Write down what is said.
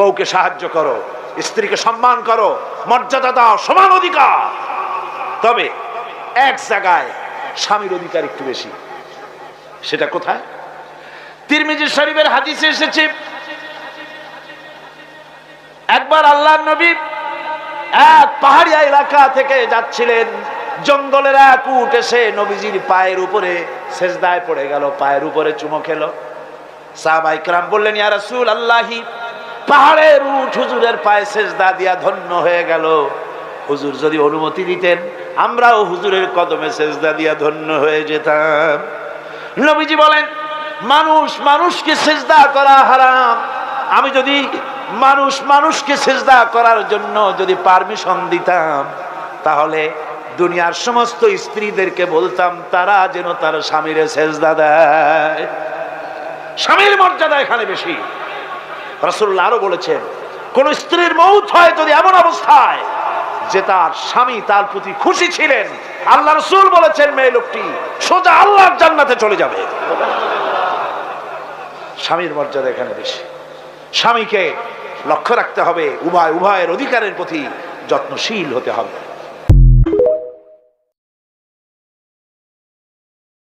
বউকে সাহায্য করো, স্ত্রীকে সম্মান করো, মর্যাদা দাও, সমান অধিকার। তবে এক জায়গায় স্বামীর অধিকার একটু বেশি। সেটা কোথায়? তিরমিজি শরীফের হাদিসে এসেছে, একবার আল্লাহর নবী এক পাহাড়িয়া এলাকা থেকে যাচ্ছিলেন, জঙ্গলের এক উট এসে নবীজির পায়ের উপরে সেজদায় পড়ে গেল, পায়ের উপরে চুমো খেলো। সাহাবায়ে কেরাম বললেন, ইয়া রাসূলুল্লাহি, পাহাড়ের উট হুজুরের পায়ে সেজদা দিয়া ধন্য হয়ে গেল। হুজুর যদি অনুমতি দিতেন আমরাও হুজুরের কদমে সেজদা দিয়া ধন্য হয়ে যেতাম। নবীজি বলেন, মানুষ মানুষকে সেজদা করা হারাম। আমি যদি মানুষকে সেজদা করার জন্য যদি পারমিশন দিতাম, তাহলে দুনিয়ার সমস্ত স্ত্রীদেরকে বলতাম তারা যেন তার স্বামীরে সেজদা দেয়। স্বামীর মর্যাদা এখানে বেশি। রাসূলুল্লাহ আরো বলেছেন, কোন স্ত্রীর মউত হয় যদি এমন অবস্থায় যে তার স্বামী তার প্রতি খুশি ছিলেন, আল্লাহ রাসূল বলেছেন মেয়ে লোকটি সোজা আল্লাহর জান্নাতে চলে যাবে। স্বামীর মর্যাদা এখানে বেশি। স্বামীকে লক্ষ্য রাখতে হবে, উভয়ের অধিকারের প্রতি যত্নশীল হতে হবে।